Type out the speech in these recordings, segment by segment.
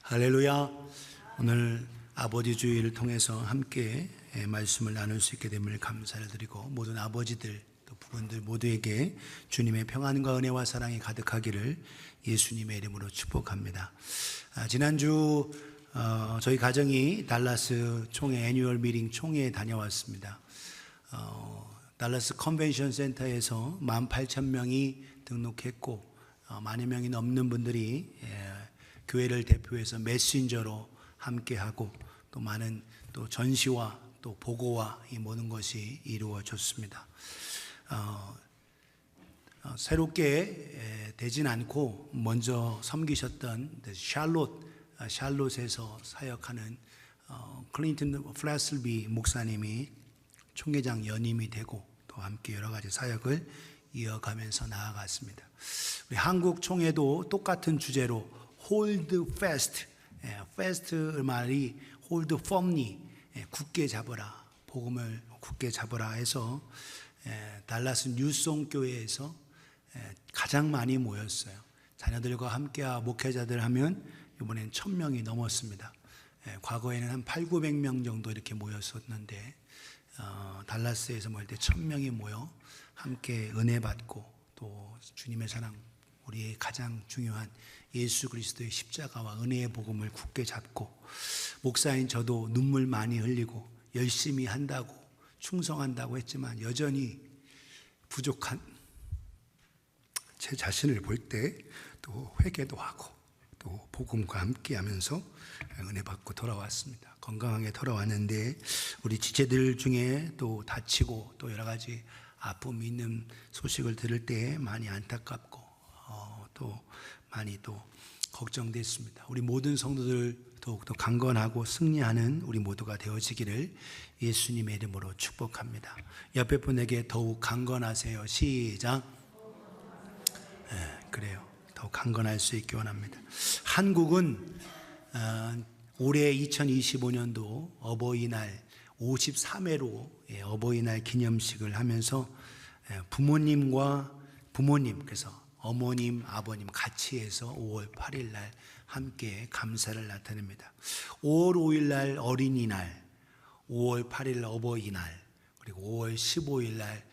할렐루야. 오늘 아버지 주일을 통해서 함께 말씀을 나눌 수 있게 됨을 감사를 드리고, 모든 아버지들 또 부분들 모두에게 주님의 평안과 은혜와 사랑이 가득하기를 예수님의 이름으로 축복합니다. 지난주 저희 가정이 달라스 총회 애뉴얼 미팅 총회에 다녀왔습니다. 달라스 컨벤션 센터에서 18,000명이 등록했고, 만여 명이 넘는 분들이 교회를 대표해서 메신저로 함께하고, 또 많은 또 전시와 또 보고와 이 모든 것이 이루어졌습니다. 새롭게 되진 않고 먼저 섬기셨던 샬롯에서 사역하는 클린턴 플래슬비 목사님이 총회장 연임이 되고, 또 함께 여러 가지 사역을 이어가면서 나아갔습니다. 우리 한국 총회도 똑같은 주제로 hold fast, fast 말이 hold firmly, 굳게 잡으라, 복음을 굳게 잡으라 해서 달라스 뉴송 교회에서 가장 많이 모였어요. 자녀들과 함께 목회자들 하면 이번엔 1,000명이 넘었습니다. 과거에는 한 800-900명 정도 이렇게 모였었는데, 달라스에서 모일 때 1,000명이 모여 함께 은혜 받고, 또 주님의 사랑, 우리의 가장 중요한 예수 그리스도의 십자가와 은혜의 복음을 굳게 잡고, 목사인 저도 눈물 많이 흘리고 열심히 한다고 충성한다고 했지만 여전히 부족한 제 자신을 볼 때 또 회개도 하고 또 복음과 함께 하면서 은혜 받고 돌아왔습니다. 건강하게 돌아왔는데, 우리 지체들 중에 또 다치고 또 여러 가지 아픔이 있는 소식을 들을 때 많이 안타깝고 또 많이 또 걱정됐습니다. 우리 모든 성도들 더욱더 강건하고 승리하는 우리 모두가 되어지기를 예수님의 이름으로 축복합니다. 옆에 분에게 더욱 강건하세요. 시작. 그래요. 더욱 강건할 수 있기 원합니다. 한국은 올해 2025년도 어버이날 53회로 어버이날 기념식을 하면서 부모님, 그래서 어머님, 아버님 같이 해서 5월 8일 날 함께 감사를 나타냅니다. 5월 5일 날 어린이날, 5월 8일 어버이날, 그리고 5월 15일 날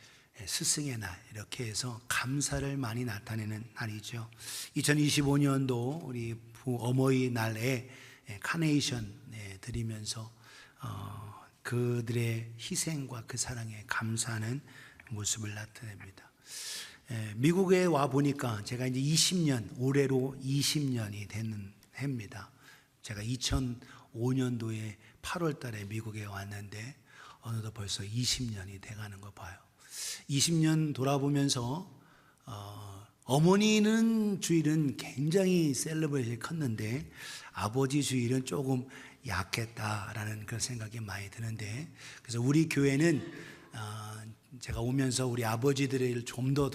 스승의 날, 이렇게 해서 감사를 많이 나타내는 날이죠. 2025년도 우리 어머니 날에 카네이션 드리면서 그들의 희생과 그 사랑에 감사하는 모습을 나타냅니다. 미국에 와 보니까 제가 이제 20년, 올해로 20년이 되는 해입니다. 제가 2005년도에 8월 달에 미국에 왔는데 어느덧 벌써 20년이 돼가는 거 봐요. 20년 돌아보면서 어머니는 주일은 굉장히 셀러브레이션이 컸는데 아버지 주일은 조금 약했다라는 그런 생각이 많이 드는데, 그래서 우리 교회는 제가 오면서 우리 아버지들을 좀 더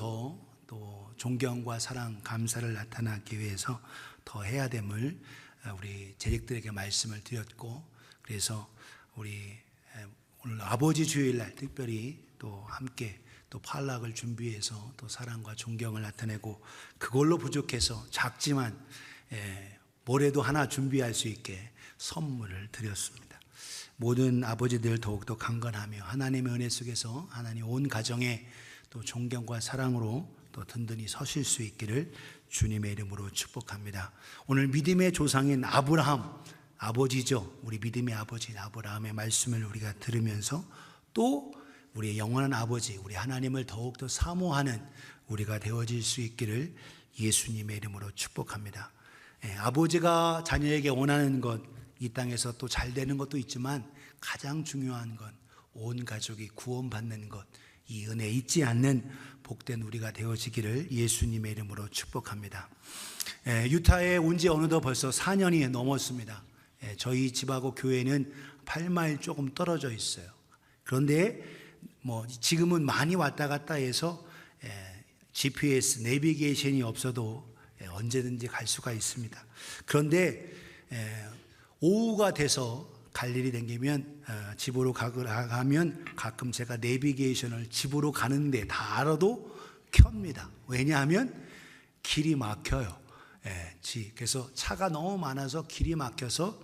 또 존경과 사랑, 감사를 나타나기 위해서 더 해야 됨을 우리 재직들에게 말씀을 드렸고, 그래서 우리 오늘 아버지 주일날 특별히 또 함께 또 팔락을 준비해서 또 사랑과 존경을 나타내고, 그걸로 부족해서 작지만 뭐래도 하나 준비할 수 있게 선물을 드렸습니다. 모든 아버지들 더욱더 강건하며 하나님의 은혜 속에서 하나님 온 가정에 또 존경과 사랑으로 또 든든히 서실 수 있기를 주님의 이름으로 축복합니다. 오늘 믿음의 조상인 아브라함, 아버지죠. 우리 믿음의 아버지인 아브라함의 말씀을 우리가 들으면서 또 우리의 영원한 아버지, 우리 하나님을 더욱더 사모하는 우리가 되어질 수 있기를 예수님의 이름으로 축복합니다. 아버지가 자녀에게 원하는 것, 이 땅에서 또 잘 되는 것도 있지만 가장 중요한 건 온 가족이 구원받는 것, 이 은혜 잊지 않는 복된 우리가 되어지기를 예수님의 이름으로 축복합니다. 유타에 온 지 어느덧 벌써 4년이 넘었습니다. 저희 집하고 교회는 8마일 조금 떨어져 있어요. 그런데 지금은 많이 왔다 갔다 해서 GPS 내비게이션이 없어도 언제든지 갈 수가 있습니다. 그런데 오후가 돼서 갈 일이 생기면 집으로 가면 가끔 제가 내비게이션을 집으로 가는데 다 알아도 켭니다. 왜냐하면 길이 막혀요. 그래서 차가 너무 많아서 길이 막혀서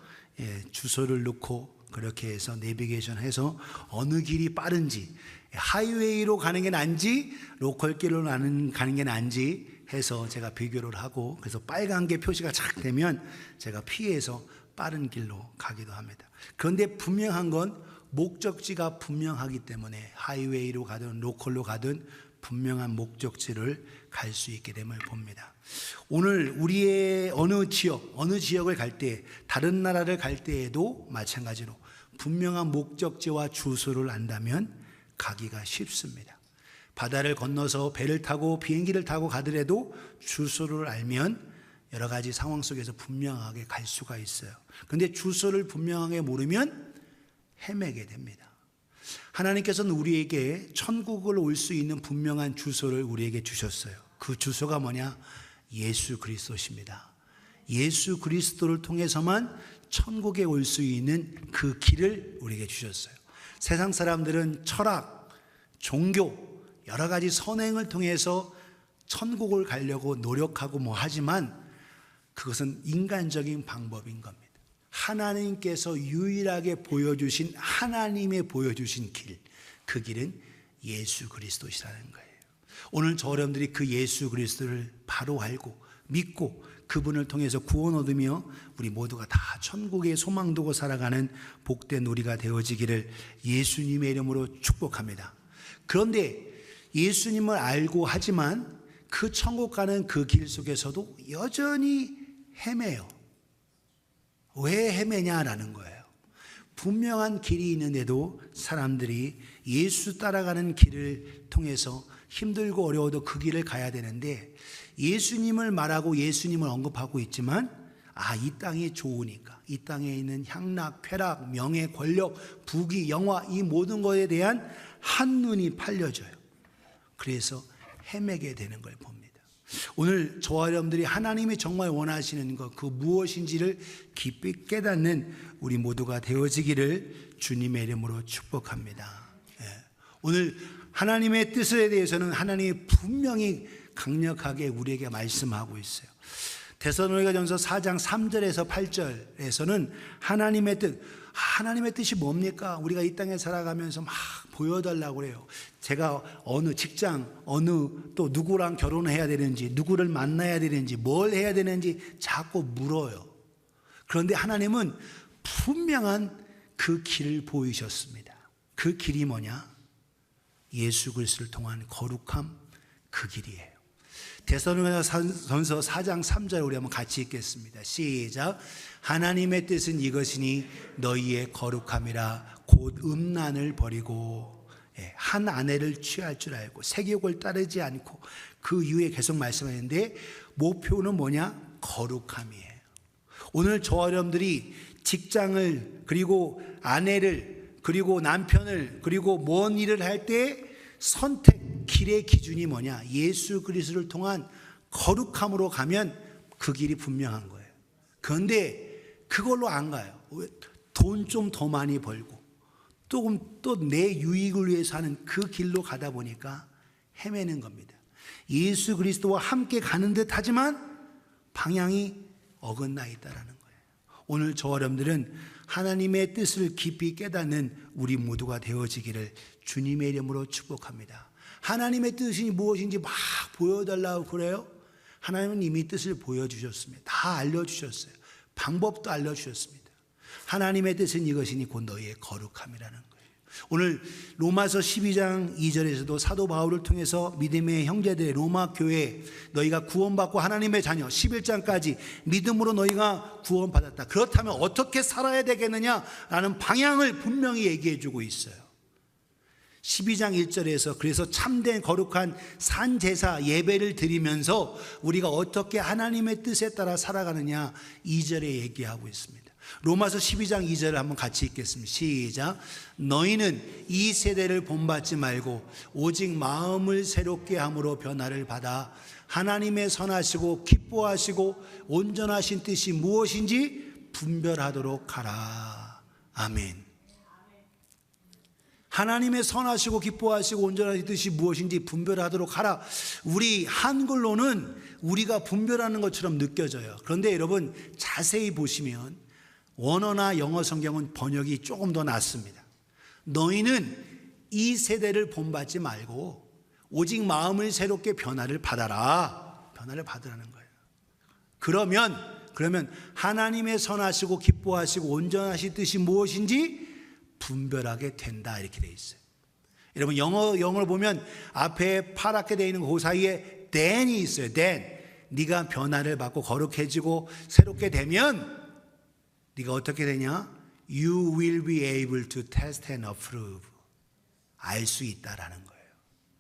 주소를 넣고 그렇게 해서 내비게이션 해서 어느 길이 빠른지, 하이웨이로 가는 게 나은지 로컬길로 가는 게 나은지 해서 제가 비교를 하고, 그래서 빨간 게 표시가 착 되면 제가 피해서 빠른 길로 가기도 합니다. 그런데 분명한 건 목적지가 분명하기 때문에 하이웨이로 가든 로컬로 가든 분명한 목적지를 갈 수 있게 됨을 봅니다. 오늘 우리의 어느 지역을 갈 때, 다른 나라를 갈 때에도 마찬가지로 분명한 목적지와 주소를 안다면 가기가 쉽습니다. 바다를 건너서 배를 타고 비행기를 타고 가더라도 주소를 알면 여러 가지 상황 속에서 분명하게 갈 수가 있어요. 그런데 주소를 분명하게 모르면 헤매게 됩니다. 하나님께서는 우리에게 천국을 올 수 있는 분명한 주소를 우리에게 주셨어요. 그 주소가 뭐냐? 예수 그리스도십니다. 예수 그리스도를 통해서만 천국에 올 수 있는 그 길을 우리에게 주셨어요. 세상 사람들은 철학, 종교, 여러 가지 선행을 통해서 천국을 가려고 노력하고 하지만 그것은 인간적인 방법인 겁니다. 하나님께서 유일하게 보여주신, 하나님의 보여주신 길, 그 길은 예수 그리스도시라는 거예요. 오늘 저 여러분들이 그 예수 그리스도를 바로 알고 믿고 그분을 통해서 구원 얻으며 우리 모두가 다 천국의 소망 두고 살아가는 복된 우리가 되어지기를 예수님의 이름으로 축복합니다. 그런데 예수님을 알고 하지만 그 천국 가는 그 길 속에서도 여전히 헤매요. 왜 헤매냐라는 거예요. 분명한 길이 있는데도 사람들이 예수 따라가는 길을 통해서 힘들고 어려워도 그 길을 가야 되는데, 예수님을 말하고 예수님을 언급하고 있지만 이 땅이 좋으니까, 이 땅에 있는 향락, 쾌락, 명예, 권력, 부귀, 영화, 이 모든 것에 대한 한눈이 팔려져요. 그래서 헤매게 되는 걸 봅니다. 오늘 저와 여러분들이 하나님이 정말 원하시는 것, 그 무엇인지를 깊이 깨닫는 우리 모두가 되어지기를 주님의 이름으로 축복합니다. 오늘 하나님의 뜻에 대해서는 하나님이 분명히 강력하게 우리에게 말씀하고 있어요. 데살로니가전서 4장 3절에서 8절에서는 하나님의 뜻이 뭡니까? 우리가 이 땅에 살아가면서 막 보여달라고 그래요. 제가 어느 직장, 또 누구랑 결혼해야 되는지, 누구를 만나야 되는지, 뭘 해야 되는지 자꾸 물어요. 그런데 하나님은 분명한 그 길을 보이셨습니다. 그 길이 뭐냐? 예수 그리스도를 통한 거룩함, 그 길이에요. 데살로니가전서 4장 3절 우리 한번 같이 읽겠습니다. 시작. 하나님의 뜻은 이것이니 너희의 거룩함이라, 곧 음란을 버리고 한 아내를 취할 줄 알고 세욕을 따르지 않고, 그 이후에 계속 말씀하는데 목표는 뭐냐? 거룩함이에요. 오늘 저와 여러분들이 직장을, 그리고 아내를, 그리고 남편을, 그리고 뭔 일을 할 때 선택, 길의 기준이 뭐냐? 예수 그리스도를 통한 거룩함으로 가면 그 길이 분명한 거예요. 그런데 그걸로 안 가요. 돈 좀 더 많이 벌고 또 내 유익을 위해서 하는 그 길로 가다 보니까 헤매는 겁니다. 예수 그리스도와 함께 가는 듯 하지만 방향이 어긋나 있다라는 거예요. 오늘 저와 여러분들은 하나님의 뜻을 깊이 깨닫는 우리 모두가 되어지기를 주님의 이름으로 축복합니다. 하나님의 뜻이 무엇인지 막 보여달라고 그래요? 하나님은 이미 뜻을 보여주셨습니다. 다 알려주셨어요. 방법도 알려주셨습니다. 하나님의 뜻은 이것이니 곧 너희의 거룩함이라는 거예요. 오늘 로마서 12장 2절에서도 사도 바울을 통해서 믿음의 형제들의 로마 교회, 너희가 구원받고 하나님의 자녀, 11장까지 믿음으로 너희가 구원받았다. 그렇다면 어떻게 살아야 되겠느냐라는 방향을 분명히 얘기해 주고 있어요. 12장 1절에서 그래서 참된 거룩한 산제사 예배를 드리면서 우리가 어떻게 하나님의 뜻에 따라 살아가느냐 2절에 얘기하고 있습니다. 로마서 12장 2절을 한번 같이 읽겠습니다. 시작. 너희는 이 세대를 본받지 말고 오직 마음을 새롭게 함으로 변화를 받아 하나님의 선하시고 기뻐하시고 온전하신 뜻이 무엇인지 분별하도록 하라. 아멘. 하나님의 선하시고 기뻐하시고 온전하신 뜻이 무엇인지 분별하도록 하라. 우리 한글로는 우리가 분별하는 것처럼 느껴져요. 그런데 여러분 자세히 보시면 원어나 영어 성경은 번역이 조금 더 낫습니다. 너희는 이 세대를 본받지 말고 오직 마음을 새롭게 변화를 받아라. 변화를 받으라는 거예요. 그러면 하나님의 선하시고 기뻐하시고 온전하신 뜻이 무엇인지 분별하게 된다, 이렇게 돼 있어요. 여러분 영어를 보면 앞에 파랗게 되어 있는 그 사이에 then이 있어요. then. 네가 변화를 받고 거룩해지고 새롭게 되면 네가 어떻게 되냐? You will be able to test and approve. 알 수 있다라는 거예요.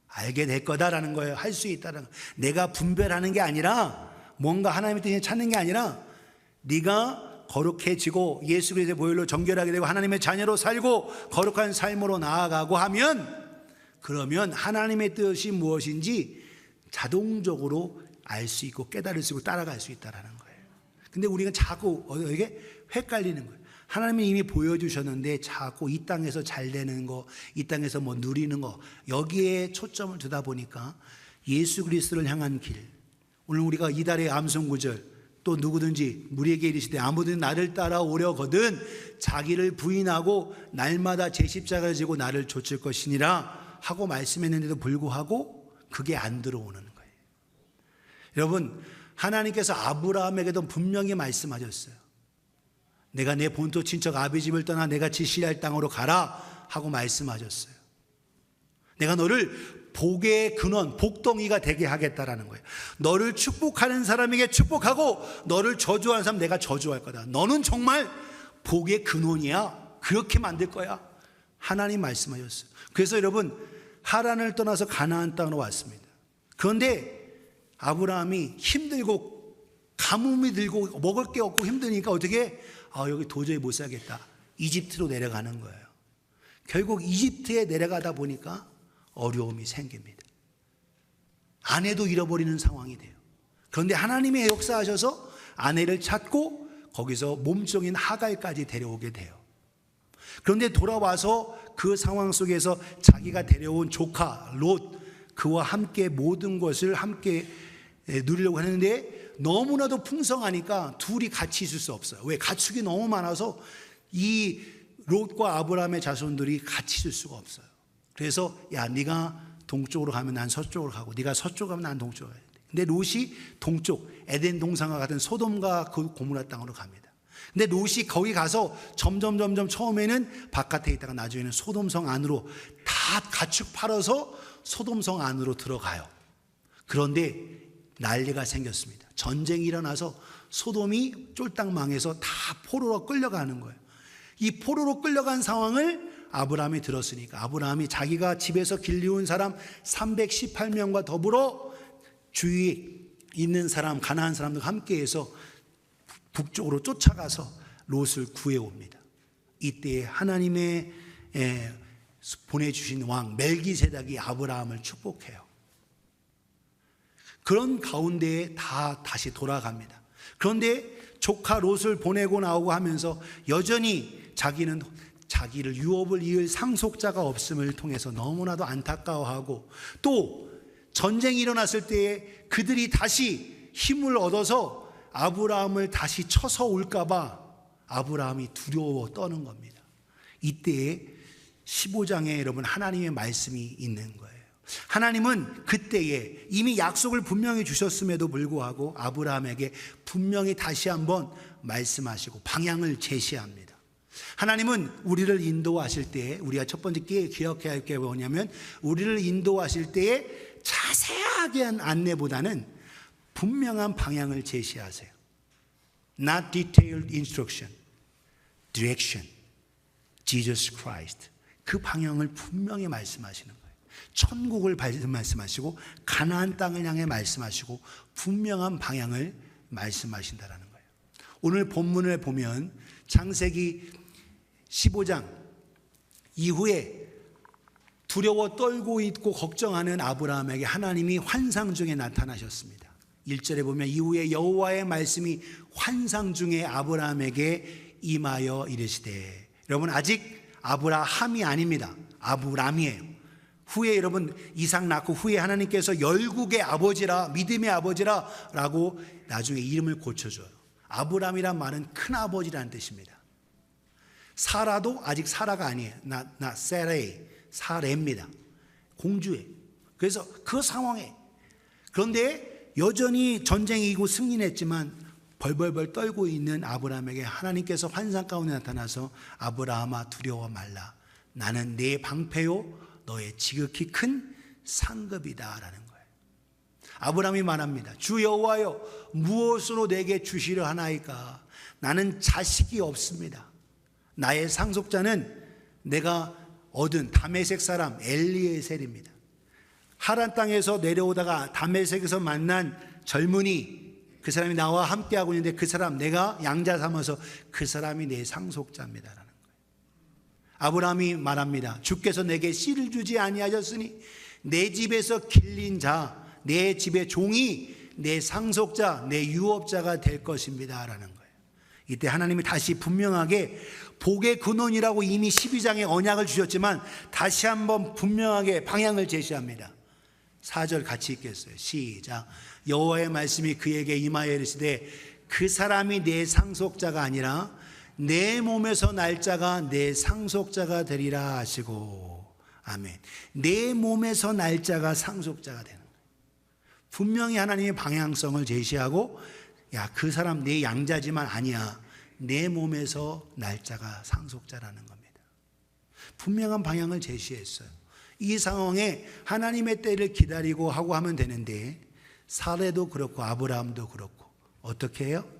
알게 될 거다라는 거예요. 할 수 있다라는 거예요. 내가 분별하는 게 아니라, 뭔가 하나님의 뜻을 찾는 게 아니라, 네가 거룩해지고 예수 그리스도의 보혈로 정결하게 되고 하나님의 자녀로 살고 거룩한 삶으로 나아가고 하면, 그러면 하나님의 뜻이 무엇인지 자동적으로 알 수 있고 깨달을 수 있고 따라갈 수 있다라는 거예요. 근데 우리가 자꾸 이게 헷갈리는 거예요. 하나님이 이미 보여주셨는데 자꾸 이 땅에서 잘 되는 거, 이 땅에서 뭐 누리는 거, 여기에 초점을 두다 보니까 예수 그리스도를 향한 길, 오늘 우리가 이달의 암송구절, 또 누구든지 우리에게 이르시되 아무든 나를 따라오려거든 자기를 부인하고 날마다 제 십자가를 지고 나를 좇을 것이니라 하고 말씀했는데도 불구하고 그게 안 들어오는 거예요. 여러분, 하나님께서 아브라함에게도 분명히 말씀하셨어요. 내가 내 본토 친척 아비 집을 떠나 내가 지시할 땅으로 가라 하고 말씀하셨어요. 내가 너를 복의 근원, 복덩이가 되게 하겠다라는 거예요. 너를 축복하는 사람에게 축복하고 너를 저주하는 사람 내가 저주할 거다. 너는 정말 복의 근원이야. 그렇게 만들 거야. 하나님 말씀하셨어요. 그래서 여러분, 하란을 떠나서 가나안 땅으로 왔습니다. 그런데 아브라함이 힘들고 가뭄이 들고 먹을 게 없고 힘드니까 어떻게 여기 도저히 못 살겠다. 이집트로 내려가는 거예요. 결국 이집트에 내려가다 보니까 어려움이 생깁니다. 아내도 잃어버리는 상황이 돼요. 그런데 하나님의 역사하셔서 아내를 찾고 거기서 몸종인 하갈까지 데려오게 돼요. 그런데 돌아와서 그 상황 속에서 자기가 데려온 조카 롯, 그와 함께 모든 것을 함께 누리려고 하는데 너무나도 풍성하니까 둘이 같이 있을 수 없어요. 왜? 가축이 너무 많아서 이 롯과 아브라함의 자손들이 같이 있을 수가 없어요. 그래서 야, 네가 동쪽으로 가면 난 서쪽으로 가고 네가 서쪽으로 가면 난 동쪽으로 가야 돼. 근데 롯이 동쪽 에덴 동산과 같은 소돔과 그 고모라 땅으로 갑니다. 근데 롯이 거기 가서 점점 처음에는 바깥에 있다가 나중에는 소돔성 안으로 다 가축 팔아서 소돔성 안으로 들어가요. 그런데 난리가 생겼습니다. 전쟁이 일어나서 소돔이 쫄딱 망해서 다 포로로 끌려가는 거예요. 이 포로로 끌려간 상황을 아브라함이 들었으니까 아브라함이 자기가 집에서 길리운 사람 318명과 더불어 주위에 있는 사람, 가나안 사람들과 함께해서 북쪽으로 쫓아가서 롯을 구해옵니다. 이때 하나님의 보내주신 왕 멜기세덱이 아브라함을 축복해요. 그런 가운데에 다 다시 돌아갑니다. 그런데 조카 롯을 보내고 나오고 하면서 여전히 자기는 자기를 유업을 이을 상속자가 없음을 통해서 너무나도 안타까워하고, 또 전쟁이 일어났을 때에 그들이 다시 힘을 얻어서 아브라함을 다시 쳐서 올까봐 아브라함이 두려워 떠는 겁니다. 이때에 15장에 여러분 하나님의 말씀이 있는 거예요. 하나님은 그때에 이미 약속을 분명히 주셨음에도 불구하고 아브라함에게 분명히 다시 한번 말씀하시고 방향을 제시합니다. 하나님은 우리를 인도하실 때, 우리가 첫 번째 기억해야 할 게 뭐냐면, 우리를 인도하실 때에 자세하게 한 안내보다는 분명한 방향을 제시하세요. Not detailed instruction, direction, Jesus Christ. 그 방향을 분명히 말씀하시는 거예요. 천국을 말씀하시고 가나안 땅을 향해 말씀하시고 분명한 방향을 말씀하신다라는 거예요. 오늘 본문을 보면 창세기 15장 이후에 두려워 떨고 있고 걱정하는 아브라함에게 하나님이 환상 중에 나타나셨습니다. 1절에 보면 이후에 여호와의 말씀이 환상 중에 아브라함에게 임하여 이르시되, 여러분 아직 아브라함이 아닙니다. 아브람이에요. 후에 여러분 이삭 낳고 후에 하나님께서 열국의 아버지라, 믿음의 아버지라 라고 나중에 이름을 고쳐줘요. 아브람이란 말은 큰 아버지라는 뜻입니다. 사라도 아직 사라가 아니에요. 나 세레이, 사레입니다. 공주예요. 그래서 그 상황에, 그런데 여전히 전쟁이 이기고 승리했지만 벌벌벌 떨고 있는 아브라함에게 하나님께서 환상 가운데 나타나서 아브라함아 두려워 말라. 나는 내 방패요 너의 지극히 큰 상급이다 라는 거예요. 아브라함이 말합니다. 주 여호와여 무엇으로 내게 주시려 하나이까? 나는 자식이 없습니다. 나의 상속자는 내가 얻은 다메섹 사람 엘리에셀입니다. 하란 땅에서 내려오다가 다메섹에서 만난 젊은이, 그 사람이 나와 함께하고 있는데 그 사람 내가 양자 삼아서 그 사람이 내 상속자입니다 라는 거예요. 아브라함이 말합니다. 주께서 내게 씨를 주지 아니하셨으니 내 집에서 길린 자, 내 집의 종이 내 상속자, 내 유업자가 될 것입니다 라는 거예요. 이때 하나님이 다시 분명하게 복의 근원이라고 이미 12장에 언약을 주셨지만 다시 한번 분명하게 방향을 제시합니다. 4절 같이 읽겠어요. 시작. 여호와의 말씀이 그에게 임하여 이르시되 그 사람이 내 상속자가 아니라 내 몸에서 날 자가 내 상속자가 되리라 하시고. 아멘. 내 몸에서 날 자가 상속자가 되는 거예요. 분명히 하나님의 방향성을 제시하고, 야, 그 사람 내 양자지만 아니야. 내 몸에서 날 자가 상속자라는 겁니다. 분명한 방향을 제시했어요. 이 상황에 하나님의 때를 기다리고 하고 하면 되는데, 사레도 그렇고 아브라함도 그렇고 어떻게 해요?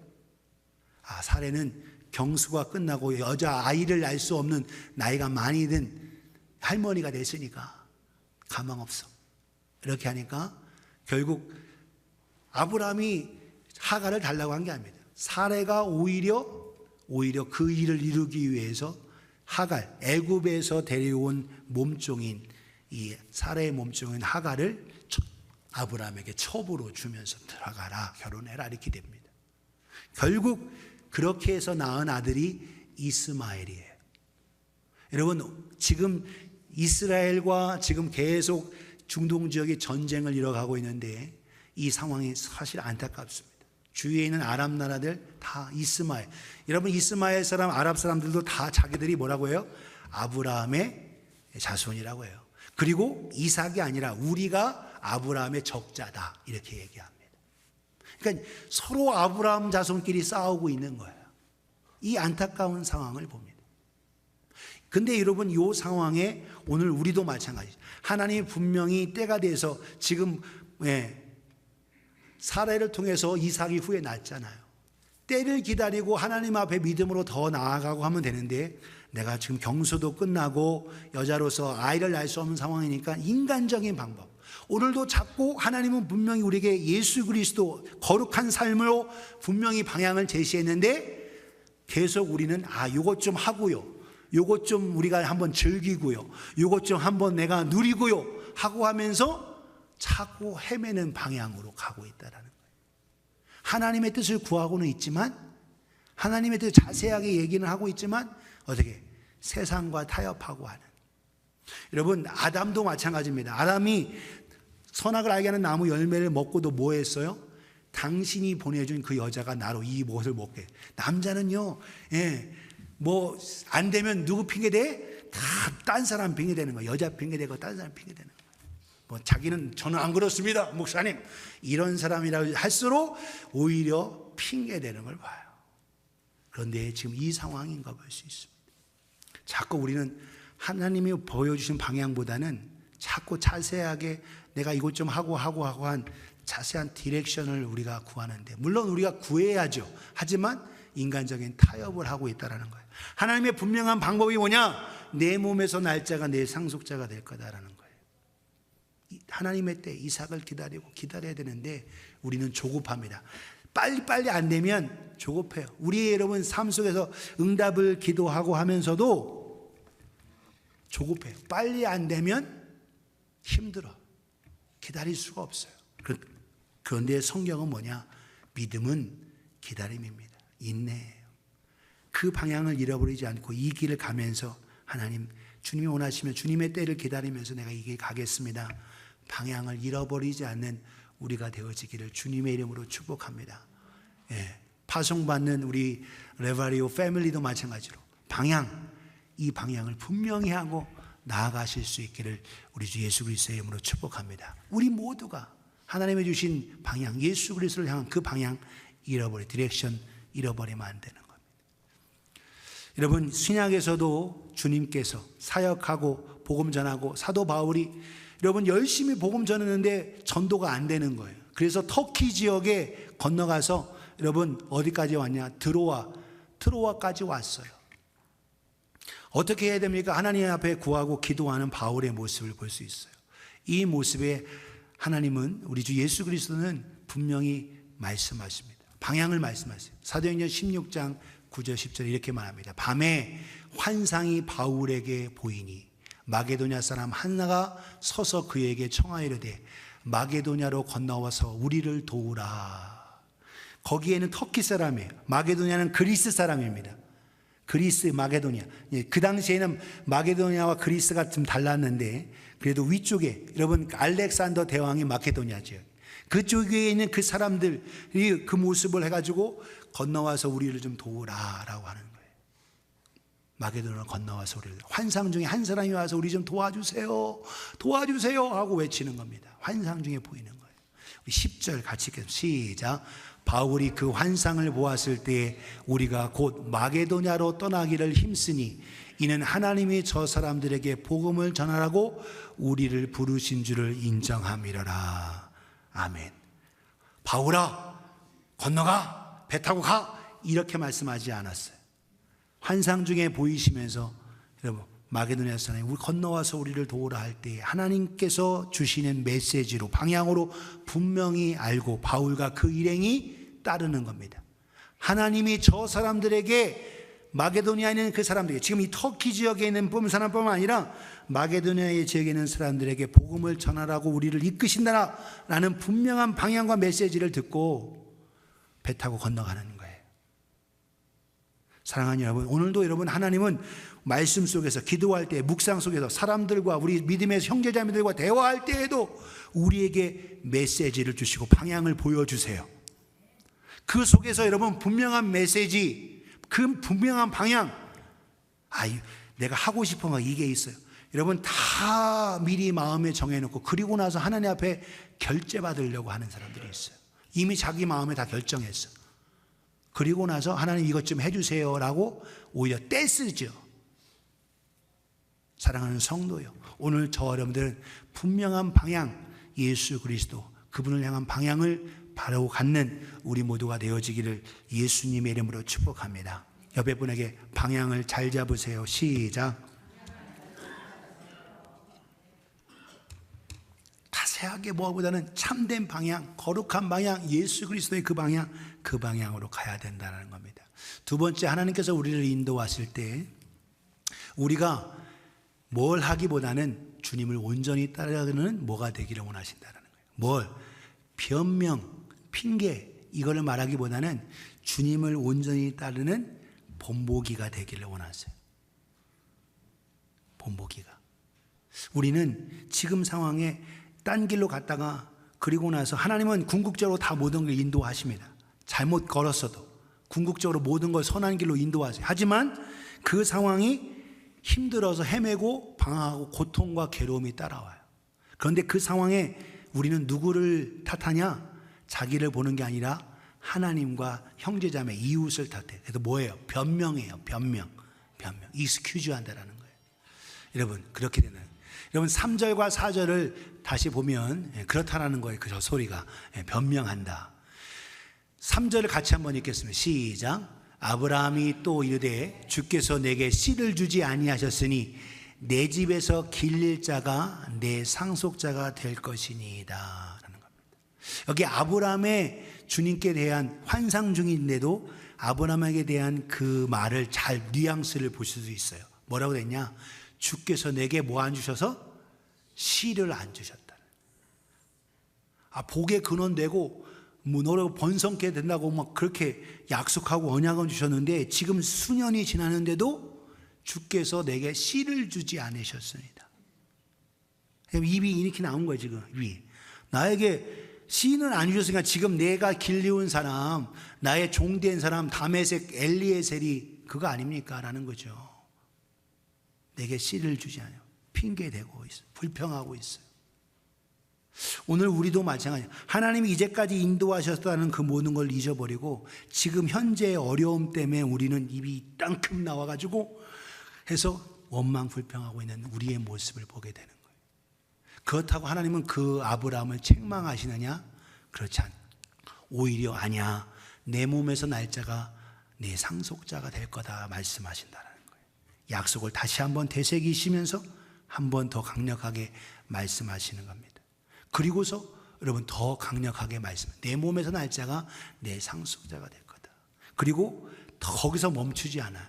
사레는 경수가 끝나고 여자 아이를 낳을 수 없는 나이가 많이 든 할머니가 됐으니까 가망 없어. 이렇게 하니까 결국 아브라함이 하갈을 달라고 한 게 아닙니다. 사레가 오히려 그 일을 이루기 위해서 하갈, 애굽에서 데려온 몸종인 이 사레의 몸종인 하갈을 아브라함에게 첩으로 주면서 들어가라, 결혼해라 이렇게 됩니다. 결국 그렇게 해서 낳은 아들이 이스마엘이에요. 여러분, 지금 이스라엘과 지금 계속 중동 지역의 전쟁을 이뤄가고 있는데 이 상황이 사실 안타깝습니다. 주위에 있는 아랍 나라들 다 이스마엘. 여러분, 이스마엘 사람, 아랍 사람들도 다 자기들이 뭐라고 해요? 아브라함의 자손이라고 해요. 그리고 이삭이 아니라 우리가 아브라함의 적자다 이렇게 얘기합니다. 그러니까 서로 아브라함 자손끼리 싸우고 있는 거예요. 이 안타까운 상황을 봅니다. 근데 여러분, 이 상황에 오늘 우리도 마찬가지죠. 하나님이 분명히 때가 돼서 지금 사라를 통해서 이삭이 후에 낳았잖아요. 때를 기다리고 하나님 앞에 믿음으로 더 나아가고 하면 되는데, 내가 지금 경수도 끝나고 여자로서 아이를 낳을 수 없는 상황이니까 인간적인 방법, 오늘도 자꾸 하나님은 분명히 우리에게 예수 그리스도 거룩한 삶으로 분명히 방향을 제시했는데 계속 우리는 요것 좀 하고요, 요것 좀 우리가 한번 즐기고요, 요것 좀 한번 내가 누리고요 하고 하면서 자꾸 헤매는 방향으로 가고 있다는 거예요. 하나님의 뜻을 구하고는 있지만, 하나님의 뜻을 자세하게 얘기는 하고 있지만 어떻게 세상과 타협하고 하는. 여러분, 아담도 마찬가지입니다. 아담이 선악을 알게 하는 나무 열매를 먹고도 뭐 했어요? 당신이 보내준 그 여자가 나로 이 무엇을 먹게. 남자는요, 뭐 안 되면 누구 핑계대? 다 딴 사람 핑계대는 거예요. 여자 핑계대고 딴 사람 핑계대는 거예요. 뭐 자기는 저는 안 그렇습니다, 목사님. 이런 사람이라 할수록 오히려 핑계대는 걸 봐요. 그런데 지금 이 상황인가 볼 수 있습니다. 자꾸 우리는 하나님이 보여주신 방향보다는 자꾸 자세하게 내가 이것 좀 하고 한 자세한 디렉션을 우리가 구하는데, 물론 우리가 구해야죠. 하지만 인간적인 타협을 하고 있다는 거예요. 하나님의 분명한 방법이 뭐냐? 내 몸에서 날짜가 내 상속자가 될 거다라는 거예요. 하나님의 때 이삭을 기다려야 되는데 우리는 조급합니다. 빨리빨리 안 되면 조급해요. 우리 여러분 삶 속에서 응답을 기도하고 하면서도 조급해요. 빨리 안 되면 힘들어. 기다릴 수가 없어요. 그런데 성경은 뭐냐? 믿음은 기다림입니다. 인내예요. 그 방향을 잃어버리지 않고 이 길을 가면서 하나님 주님이 원하시면 주님의 때를 기다리면서 내가 이 길 가겠습니다. 방향을 잃어버리지 않는 우리가 되어지기를 주님의 이름으로 축복합니다. 예, 파송받는 우리 레바리오 패밀리도 마찬가지로 이 방향을 분명히 하고 나아가실 수 있기를 우리 주 예수 그리스도의 이름으로 축복합니다. 우리 모두가 하나님의 주신 방향, 예수 그리스도를 향한 그 방향 디렉션 잃어버리면 안 되는 겁니다. 여러분, 신약에서도 주님께서 사역하고 복음 전하고 사도 바울이 여러분 열심히 복음 전했는데 전도가 안 되는 거예요. 그래서 터키 지역에 건너가서 여러분 어디까지 왔냐? 트로아까지 왔어요. 어떻게 해야 됩니까? 하나님 앞에 구하고 기도하는 바울의 모습을 볼 수 있어요. 이 모습에 하나님은 우리 주 예수 그리스도는 분명히 말씀하십니다. 방향을 말씀하세요. 사도행전 16장 9절 10절 이렇게 말합니다. 밤에 환상이 바울에게 보이니 마게도냐 사람 하나가 서서 그에게 청하이르되 마게도냐로 건너와서 우리를 도우라. 거기에는 터키 사람이에요. 마게도냐는 그리스 사람입니다. 그리스, 마게도냐. 그 당시에는 마게도냐와 그리스가 좀 달랐는데 그래도 위쪽에 여러분 알렉산더 대왕이 마게도냐죠. 그쪽에 있는 그 사람들이 그 모습을 해가지고 건너와서 우리를 좀 도우라라고 하는 거예요. 마게도냐로 건너와서 우리를, 환상 중에 한 사람이 와서 우리 좀 도와주세요 하고 외치는 겁니다. 환상 중에 보이는 거예요. 우리 10절 같이 읽겠습니다. 시작. 바울이 그 환상을 보았을 때 우리가 곧 마게도냐로 떠나기를 힘쓰니 이는 하나님이 저 사람들에게 복음을 전하라고 우리를 부르신 줄을 인정함이로라. 아멘. 바울아, 건너가, 배 타고 가, 이렇게 말씀하지 않았어요. 환상 중에 보이시면서 여러분 마게도냐 사람이 우리 건너와서 우리를 도우라 할 때 하나님께서 주시는 메시지로 방향으로 분명히 알고 바울과 그 일행이 따르는 겁니다. 하나님이 저 사람들에게 마게도니아에 있는 그 사람들에게 지금 이 터키 지역에 있는 사람뿐만 아니라 마게도니아의 지역에 있는 사람들에게 복음을 전하라고 우리를 이끄신다라는 분명한 방향과 메시지를 듣고 배 타고 건너가는 거예요. 사랑하는 여러분, 오늘도 여러분 하나님은 말씀 속에서 기도할 때 묵상 속에서 사람들과 우리 믿음의 형제자매들과 대화할 때에도 우리에게 메시지를 주시고 방향을 보여주세요. 그 속에서 여러분 분명한 메시지, 그 분명한 방향, 내가 하고 싶은 거 이게 있어요. 여러분 다 미리 마음에 정해놓고 그리고 나서 하나님 앞에 결제받으려고 하는 사람들이 있어요. 이미 자기 마음에 다 결정했어. 그리고 나서 하나님 이것 좀 해주세요 라고 오히려 떼쓰죠. 사랑하는 성도요, 오늘 저 여러분들은 분명한 방향, 예수 그리스도 그분을 향한 방향을 바로 갖는 우리 모두가 되어지기를 예수님의 이름으로 축복합니다. 옆에 분에게 방향을 잘 잡으세요. 시작. 자세하게 뭐보다는 참된 방향, 거룩한 방향, 예수 그리스도의 그 방향으로 가야 된다는 겁니다. 두 번째, 하나님께서 우리를 인도하실 때 우리가 뭘 하기보다는 주님을 온전히 따르는 뭐가 되기를 원하신다는 거예요. 뭘? 변명, 핑계 이거를 말하기보다는 주님을 온전히 따르는 본보기가 되기를 원하세요. 본보기가. 우리는 지금 상황에 딴 길로 갔다가 그리고 나서 하나님은 궁극적으로 다 모든 걸 인도하십니다. 잘못 걸었어도 궁극적으로 모든 걸 선한 길로 인도하세요. 하지만 그 상황이 힘들어서 헤매고 방황하고 고통과 괴로움이 따라와요. 그런데 그 상황에 우리는 누구를 탓하냐? 자기를 보는 게 아니라 하나님과 형제자매 이웃을 탓해. 그래서 뭐예요? 변명이에요. 변명. 익스큐즈 한다라는 거예요. 여러분 그렇게 되는. 여러분 3절과 4절을 다시 보면 그렇다라는 거예요. 그 소리가 변명한다. 3절을 같이 한번 읽겠습니다. 시작. 아브라함이 또 이르되 주께서 내게 씨를 주지 아니하셨으니 내 집에서 길릴 자가 내 상속자가 될 것이니이다 라는 겁니다. 여기 아브라함의 주님께 대한 환상 중인데도 아브라함에게 대한 그 말을 잘 뉘앙스를 보실 수 있어요. 뭐라고 됐냐? 주께서 내게 뭐 안 주셔서? 씨를 안 주셨다. 복의 근원되고 뭐 너로 번성케 된다고 막 그렇게 약속하고 언약은 주셨는데 지금 수년이 지났는데도 주께서 내게 씨를 주지 않으셨습니다. 입이 이렇게 나온 거예요. 지금 입이 나에게 씨는 안 주셨으니까 지금 내가 길리운 사람, 나의 종된 사람 다메섹 엘리에셀이 그거 아닙니까? 라는 거죠. 내게 씨를 주지 않아요. 핑계대고 있어요. 불평하고 있어요. 오늘 우리도 마찬가지예요. 하나님이 이제까지 인도하셨다는 그 모든 걸 잊어버리고 지금 현재의 어려움 때문에 우리는 입이 땅큼 나와가지고 해서 원망 불평하고 있는 우리의 모습을 보게 되는 거예요. 그렇다고 하나님은 그 아브라함을 책망하시느냐? 그렇지 않아요. 오히려 아니야. 내 몸에서 날 자가 내 상속자가 될 거다 말씀하신다는 거예요. 약속을 다시 한번 되새기시면서 한 번 더 강력하게 말씀하시는 겁니다. 그리고서 여러분 더 강력하게 내 몸에서 날 자가 내 상속자가 될 거다. 그리고 더 거기서 멈추지 않아요.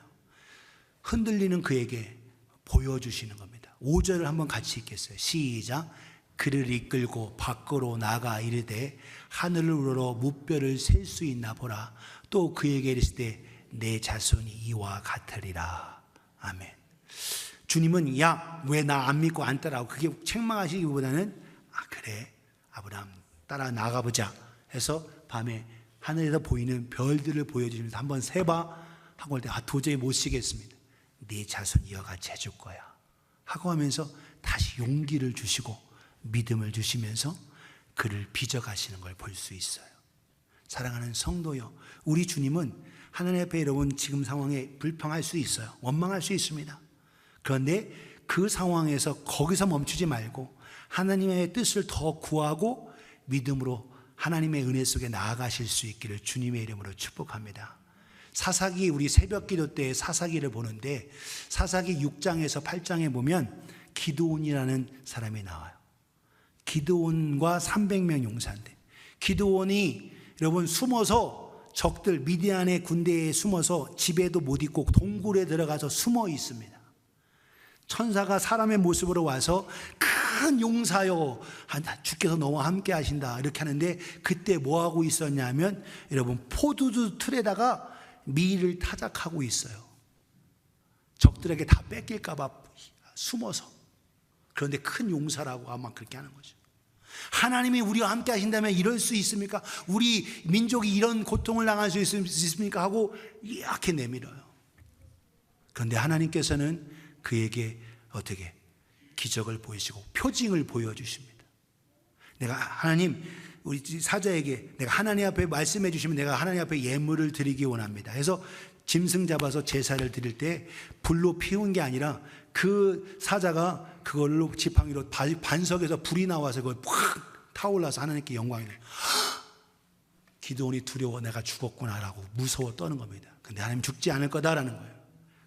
흔들리는 그에게 보여주시는 겁니다. 5절을 한번 같이 읽겠어요. 시작. 그를 이끌고 밖으로 나가 이르되 하늘을 우러러 무뼈를 셀 수 있나 보라. 또 그에게 이르시되 내 자손이 이와 같으리라. 아멘. 주님은 야 왜 나 안 믿고 안 따라오고 그게 책망하시기보다는 그래 아브라함 따라 나가보자 해서 밤에 하늘에서 보이는 별들을 보여주시면서 한번 세봐 하고 할 때 도저히 못 쉬겠습니다. 네 자손 이어같이 해줄 거야 하고 하면서 다시 용기를 주시고 믿음을 주시면서 그를 빚어가시는 걸 볼 수 있어요. 사랑하는 성도여, 우리 주님은 하나님 앞에 여러분 지금 상황에 불평할 수 있어요. 원망할 수 있습니다. 그런데 그 상황에서 거기서 멈추지 말고 하나님의 뜻을 더 구하고 믿음으로 하나님의 은혜 속에 나아가실 수 있기를 주님의 이름으로 축복합니다. 사사기 우리 새벽기도 때 사사기를 보는데 사사기 6장에서 8장에 보면 기드온이라는 사람이 나와요. 기드온과 300명 용사인데 기드온이 여러분 숨어서 적들 미디안의 군대에 숨어서 집에도 못 있고 동굴에 들어가서 숨어 있습니다. 천사가 사람의 모습으로 와서 큰 용사여 주께서 너와 함께 하신다 이렇게 하는데 그때 뭐 하고 있었냐면 여러분 포도주 틀에다가 밀을 타작하고 있어요. 적들에게 다 뺏길까 봐 숨어서. 그런데 큰 용사라고 아마 그렇게 하는 거죠. 하나님이 우리와 함께 하신다면 이럴 수 있습니까? 우리 민족이 이런 고통을 당할 수 있습니까? 하고 이렇게 내밀어요. 그런데 하나님께서는 그에게 어떻게 기적을 보이시고 표징을 보여주십니다. 내가 하나님 우리 사자에게 내가 하나님 앞에 말씀해 주시면 내가 하나님 앞에 예물을 드리기 원합니다. 그래서 짐승 잡아서 제사를 드릴 때 불로 피운 게 아니라 그 사자가 그걸로 지팡이로 반석에서 불이 나와서 그걸 팍 타올라서 하나님께 영광이 돼요. 기드온이 두려워 내가 죽었구나라고 무서워 떠는 겁니다. 근데 하나님 죽지 않을 거다라는 거예요.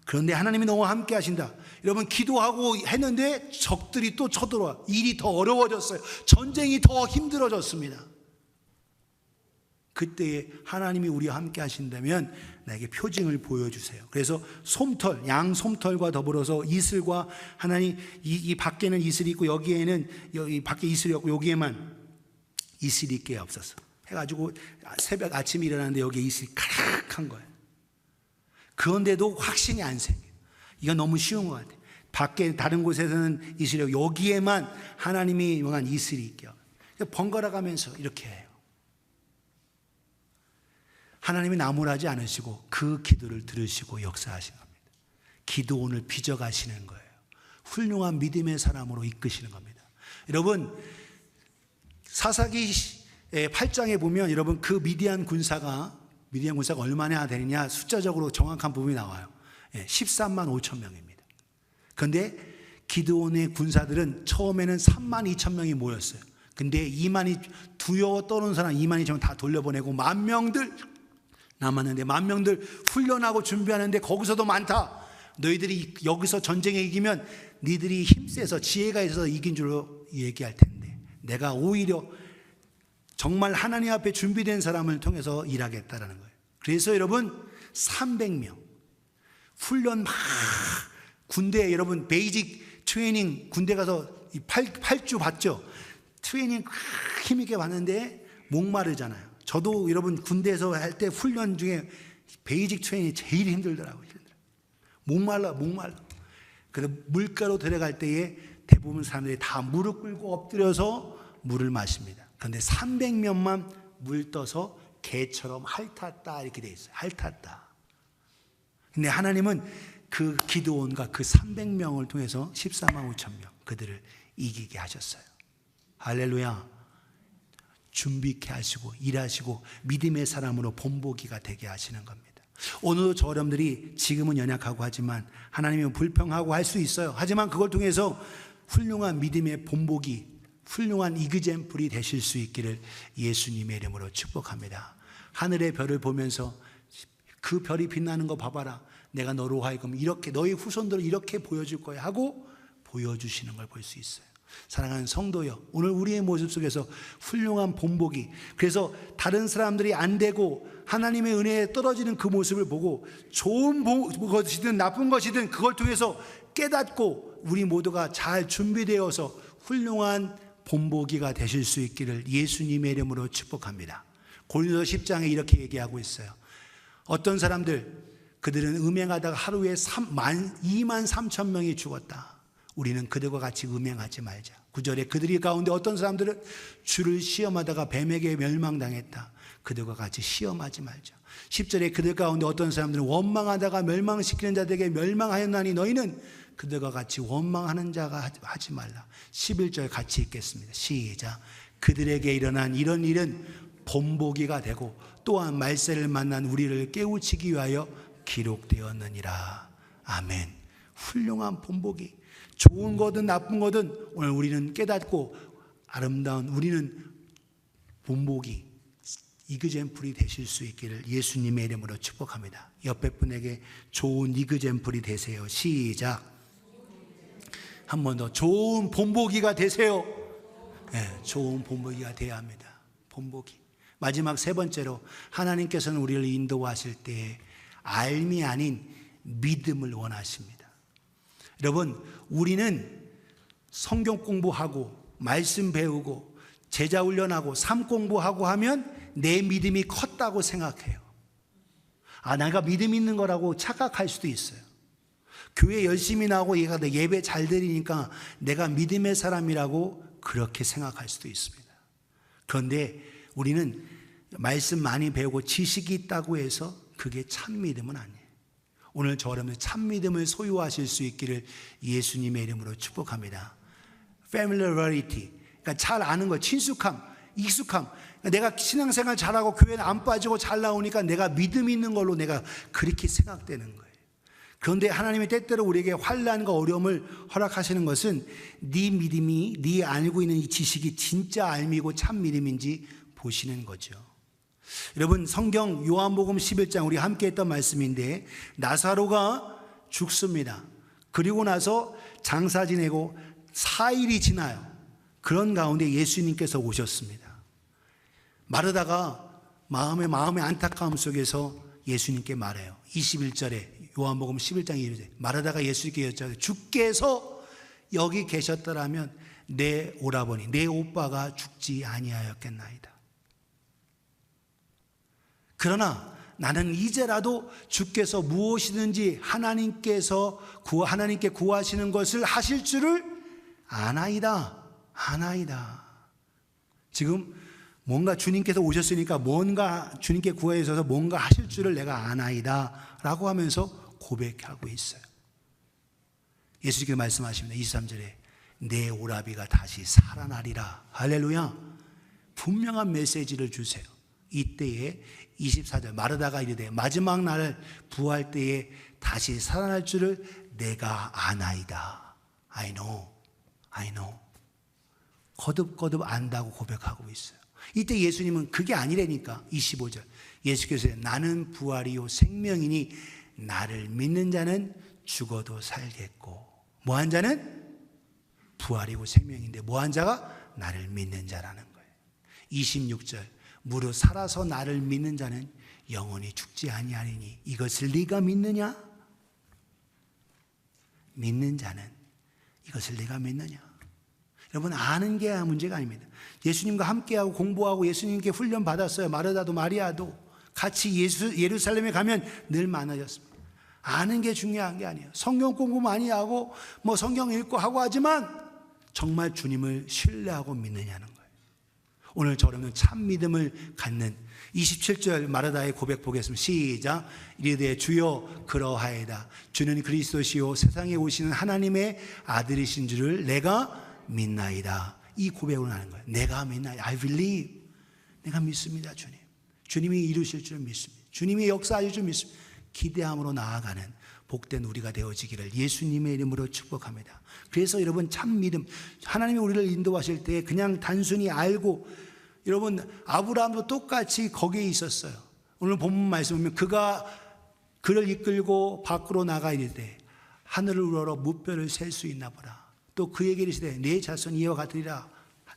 그런데 하나님이 너무 함께 하신다. 여러분 기도하고 했는데 적들이 또 쳐들어와. 일이 더 어려워졌어요. 전쟁이 더 힘들어졌습니다. 그때에 하나님이 우리와 함께 하신다면 나에게 표징을 보여주세요. 그래서 솜털, 양 솜털과 더불어서 이슬과 하나님 이 밖에는 이슬이 있고 여기에는 여기 밖에 이슬이 없고 여기에만 이슬이 있게 없어서 해가지고 새벽 아침에 일어났는데 여기에 이슬이 카락한 거예요. 그런데도 확신이 안 생겨요. 이건 너무 쉬운 것 같아요. 밖에 다른 곳에서는 이슬이 없고 여기에만 하나님이 용한 이슬이 있게요. 번갈아 가면서 이렇게 해요. 하나님이 나무라지 않으시고 그 기도를 들으시고 역사하신 겁니다. 기도원을 빚어가시는 거예요. 훌륭한 믿음의 사람으로 이끄시는 겁니다. 여러분 사사기 8장에 보면 여러분 그 미디안 군사가 얼마나 되느냐 숫자적으로 정확한 부분이 나와요. 13만 5천 명입니다. 그런데 기드온의 군사들은 처음에는 3만 2천 명이 모였어요. 근데 2만이 두려워 떠는 사람 2만 2천 명 다 돌려보내고 10,000명들 남았는데 10,000명들 훈련하고 준비하는데 거기서도 많다. 너희들이 여기서 전쟁에 이기면 니들이 힘세서 지혜가 있어서 이긴 줄로 얘기할 텐데 내가 오히려 정말 하나님 앞에 준비된 사람을 통해서 일하겠다라는 거예요. 그래서 여러분 300명 훈련 막 군대 여러분 베이직 트레이닝 군대 가서 8주 받죠. 트레이닝 힘있게 받는데 목마르잖아요. 저도 여러분 군대에서 할 때 훈련 중에 베이직 트레이닝이 제일 힘들더라고요. 목말라. 그래서 물가로 들어갈 때에 대부분 사람들이 다 무릎 꿇고 엎드려서 물을 마십니다. 그런데 300명만 물 떠서 개처럼 핥았다 이렇게 돼 있어요. 핥았다. 근데 하나님은 그 기드온과 그 300명을 통해서 14만 5천 명 그들을 이기게 하셨어요. 할렐루야. 준비케 하시고 일하시고 믿음의 사람으로 본보기가 되게 하시는 겁니다. 오늘도 저 여러분들이 지금은 연약하고 하지만 하나님은 불평하고 할 수 있어요. 하지만 그걸 통해서 훌륭한 믿음의 본보기, 훌륭한 이그젠플이 되실 수 있기를 예수님의 이름으로 축복합니다. 하늘의 별을 보면서 그 별이 빛나는 거 봐봐라. 내가 너로 하여금 이렇게 너희 후손들을 이렇게 보여줄 거야 하고 보여주시는 걸 볼 수 있어요. 사랑하는 성도여, 오늘 우리의 모습 속에서 훌륭한 본보기, 그래서 다른 사람들이 안 되고 하나님의 은혜에 떨어지는 그 모습을 보고 좋은 것이든 나쁜 것이든 그걸 통해서 깨닫고 우리 모두가 잘 준비되어서 훌륭한 본보기가 되실 수 있기를 예수님의 이름으로 축복합니다. 고린도서 10장에 이렇게 얘기하고 있어요. 어떤 사람들, 그들은 음행하다가 하루에 2만 3천 명이 죽었다. 우리는 그들과 같이 음행하지 말자. 9절에 그들이 가운데 어떤 사람들은 주를 시험하다가 뱀에게 멸망당했다. 그들과 같이 시험하지 말자. 10절에 그들 가운데 어떤 사람들은 원망하다가 멸망시키는 자들에게 멸망하였나니 너희는 그들과 같이 원망하는 자가 하지 말라. 11절 같이 읽겠습니다. 시작. 그들에게 일어난 이런 일은 본보기가 되고 또한 말세를 만난 우리를 깨우치기 위하여 기록되었느니라. 아멘. 훌륭한 본보기. 좋은 거든 나쁜 거든 오늘 우리는 깨닫고 아름다운 우리는 본보기, 이그젠플이 되실 수 있기를 예수님의 이름으로 축복합니다. 옆에 분에게 좋은 이그젠플이 되세요. 시작. 한 번 더. 좋은 본보기가 되세요. 네, 좋은 본보기가 되어야 합니다. 본보기. 마지막 세 번째로 하나님께서는 우리를 인도하실 때 알미 아닌 믿음을 원하십니다. 여러분, 우리는 성경 공부하고 말씀 배우고 제자 훈련하고 삶 공부하고 하면 내 믿음이 컸다고 생각해요. 내가 믿음 있는 거라고 착각할 수도 있어요. 교회 열심히 나오고 예배 잘 드리니까 내가 믿음의 사람이라고 그렇게 생각할 수도 있습니다. 그런데 우리는 말씀 많이 배우고 지식이 있다고 해서 그게 참 믿음은 아니에요. 오늘 저 여러분들 참 믿음을 소유하실 수 있기를 예수님의 이름으로 축복합니다. Familiarity, 그러니까 잘 아는 거, 친숙함, 익숙함. 내가 신앙생활 잘하고 교회는 안 빠지고 잘 나오니까 내가 믿음 있는 걸로 내가 그렇게 생각되는 거예요. 그런데 하나님이 때때로 우리에게 환난과 어려움을 허락하시는 것은 네 믿음이, 네 알고 있는 이 지식이 진짜 알미고 참 믿음인지 보시는 거죠. 여러분, 성경 요한복음 11장 우리 함께 했던 말씀인데 나사로가 죽습니다. 그리고 나서 장사 지내고 4일이 지나요. 그런 가운데 예수님께서 오셨습니다. 마르다가 마음의 안타까움 속에서 예수님께 말해요. 21절에 요한복음 11장 2절에 마르다가 예수님께 여쭤요. 주께서 여기 계셨더라면 내 오라버니, 내 오빠가 죽지 아니하였겠나이다. 그러나 나는 이제라도 주께서 무엇이든지 하나님께 구하시는 것을 하실 줄을 아나이다. 지금 뭔가 주님께서 오셨으니까 뭔가 주님께 구하셔서 뭔가 하실 줄을 내가 아나이다 라고 하면서 고백하고 있어요. 예수님께서 말씀하십니다. 23절에 내 오라비가 다시 살아나리라. 할렐루야. 분명한 메시지를 주세요. 이때에 24절 마르다가 이르되 마지막 날 부활 때에 다시 살아날 줄을 내가 아나이다. I know. 거듭거듭 안다고 고백하고 있어요. 이때 예수님은 그게 아니라니까 25절 예수께서 나는 부활이요 생명이니 나를 믿는 자는 죽어도 살겠고 뭐한 자는 부활이고 생명인데 뭐한 자가 나를 믿는 자라는 거예요. 26절 무릇 살아서 나를 믿는 자는 영원히 죽지 아니하리니 이것을 네가 믿느냐? 믿는 자는 이것을 네가 믿느냐? 여러분 아는 게 문제가 아닙니다. 예수님과 함께하고 공부하고 예수님께 훈련 받았어요. 마르다도 마리아도 같이 예루살렘에 가면 늘 만나셨습니다. 아는 게 중요한 게 아니에요. 성경 공부 많이 하고 뭐 성경 읽고 하고 하지만 정말 주님을 신뢰하고 믿느냐는 거예요. 오늘 저는 참 믿음을 갖는 27절 마르다의 고백 보겠습니다. 시작. 이르되 주여 그러하이다. 주는 그리스도시요 세상에 오시는 하나님의 아들이신 줄을 내가 믿나이다. 이 고백을 하는 거예요. 내가 믿나이다. I believe. 내가 믿습니다, 주님. 주님이 이루실 줄 믿습니다. 주님이 역사하실 줄 믿습니다. 기대함으로 나아가는 복된 우리가 되어지기를 예수님의 이름으로 축복합니다. 그래서 여러분 참 믿음, 하나님이 우리를 인도하실 때 그냥 단순히 알고, 여러분 아브라함도 똑같이 거기에 있었어요. 오늘 본문 말씀 보면 그가 그를 이끌고 밖으로 나가 이르되 하늘을 우러러 무뼈를 셀 수 있나 보라. 또 그에게 이르시되 내 자손이 이와 같으리라.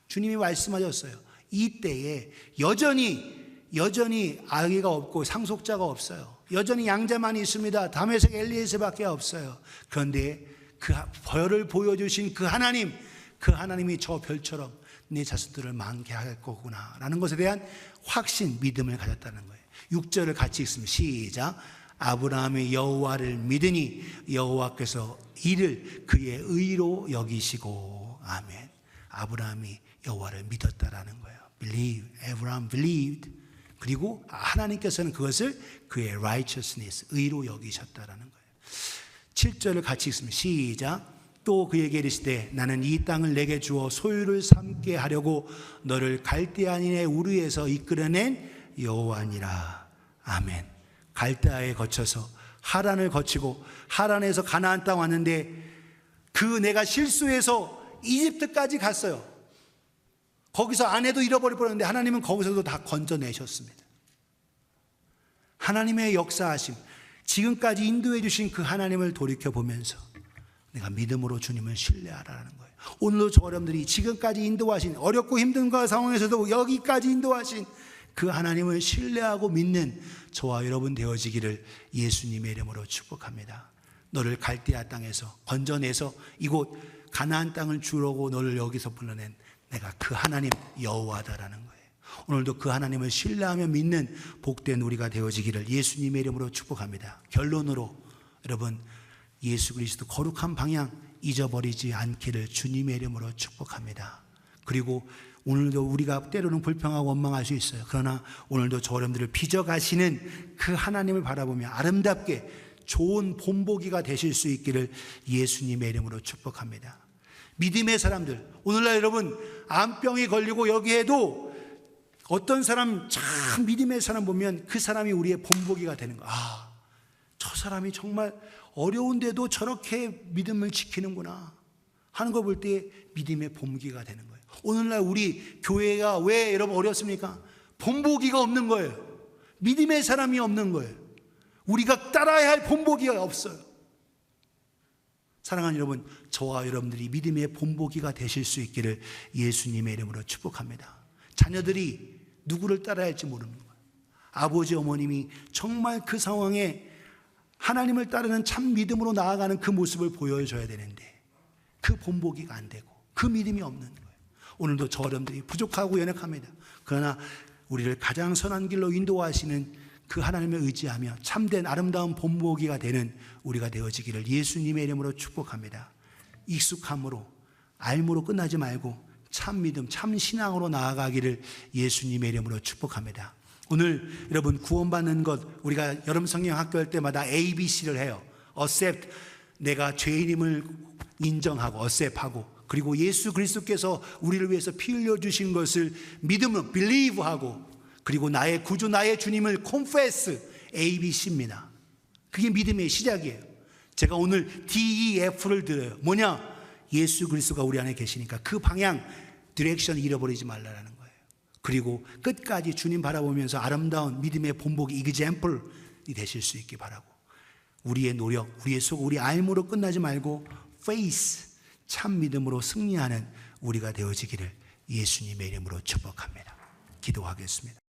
주님이 말씀하셨어요. 이때에 여전히 아기가 없고 상속자가 없어요. 여전히 양자만 있습니다. 다메섹 엘리에셀밖에 없어요. 그런데 그 별을 보여주신 그 하나님이 저 별처럼 내 자손들을 많게 할 거구나 라는 것에 대한 확신, 믿음을 가졌다는 거예요. 6절을 같이 읽습니다. 시작. 아브라함이 여호와를 믿으니 여호와께서 이를 그의 의로 여기시고. 아멘. 아브라함이 여호와를 믿었다라는 거예요. Believe. Abraham believed. 그리고 하나님께서는 그것을 그의 righteousness, 의로 여기셨다라는 거예요. 7절을 같이 읽습니다. 시작. 또 그에게 이르시되 나는 이 땅을 내게 주어 소유를 삼게 하려고 너를 갈대아인의 우르에서 이끌어낸 여호와니라. 아멘. 갈대아에 거쳐서 하란을 거치고 하란에서 가나안 땅 왔는데 내가 실수해서 이집트까지 갔어요. 거기서 아내도 잃어버릴 뻔했는데 하나님은 거기서도 다 건져내셨습니다. 하나님의 역사하심, 지금까지 인도해 주신 그 하나님을 돌이켜보면서 내가 믿음으로 주님을 신뢰하라는 거예요. 오늘도 저 여러분들이 지금까지 인도하신, 어렵고 힘든 그 상황에서도 여기까지 인도하신 그 하나님을 신뢰하고 믿는 저와 여러분 되어지기를 예수님의 이름으로 축복합니다. 너를 갈대아 땅에서 건져내서 이곳 가나안 땅을 주려고 너를 여기서 불러낸 내가 그 하나님 여호와다라는 거예요. 오늘도 그 하나님을 신뢰하며 믿는 복된 우리가 되어지기를 예수님의 이름으로 축복합니다. 결론으로 여러분, 예수 그리스도 거룩한 방향 잊어버리지 않기를 주님의 이름으로 축복합니다. 그리고 오늘도 우리가 때로는 불평하고 원망할 수 있어요. 그러나 오늘도 저 여러분들을 빚어가시는 그 하나님을 바라보며 아름답게 좋은 본보기가 되실 수 있기를 예수님의 이름으로 축복합니다. 믿음의 사람들, 오늘날 여러분 암병이 걸리고 여기에도 어떤 사람 참 믿음의 사람 보면 그 사람이 우리의 본보기가 되는 거야. 저 사람이 정말 어려운데도 저렇게 믿음을 지키는구나 하는 걸 볼 때 믿음의 본보기가 되는 거예요. 오늘날 우리 교회가 왜 여러분 어렵습니까? 본보기가 없는 거예요. 믿음의 사람이 없는 거예요. 우리가 따라야 할 본보기가 없어요. 사랑하는 여러분, 저와 여러분들이 믿음의 본보기가 되실 수 있기를 예수님의 이름으로 축복합니다. 자녀들이 누구를 따라야 할지 모르는 거예요. 아버지 어머님이 정말 그 상황에 하나님을 따르는 참 믿음으로 나아가는 그 모습을 보여줘야 되는데 그 본보기가 안 되고 그 믿음이 없는 거예요. 오늘도 저 여러분들이 부족하고 연약합니다. 그러나 우리를 가장 선한 길로 인도하시는 그 하나님을 의지하며 참된 아름다운 본보기가 되는 우리가 되어지기를 예수님의 이름으로 축복합니다. 익숙함으로 알므로 끝나지 말고 참 믿음, 참 신앙으로 나아가기를 예수님의 이름으로 축복합니다. 오늘 여러분 구원받는 것, 우리가 여름 성경 학교 할 때마다 ABC를 해요. accept, 내가 죄인임을 인정하고 accept하고, 그리고 예수 그리스도께서 우리를 위해서 피 흘려 주신 것을 믿음으로 believe하고, 그리고 나의 구주 나의 주님을 confess, ABC입니다. 그게 믿음의 시작이에요. 제가 오늘 DEF를 드려요. 뭐냐? 예수 그리스도가 우리 안에 계시니까 그 방향, 디렉션 잃어버리지 말라는 거예요. 그리고 끝까지 주님 바라보면서 아름다운 믿음의 본보기 example이 되실 수 있기 바라고, 우리의 노력, 우리의 수고, 우리 알므로 끝나지 말고 faith, 참 믿음으로 승리하는 우리가 되어지기를 예수님의 이름으로 축복합니다. 기도하겠습니다.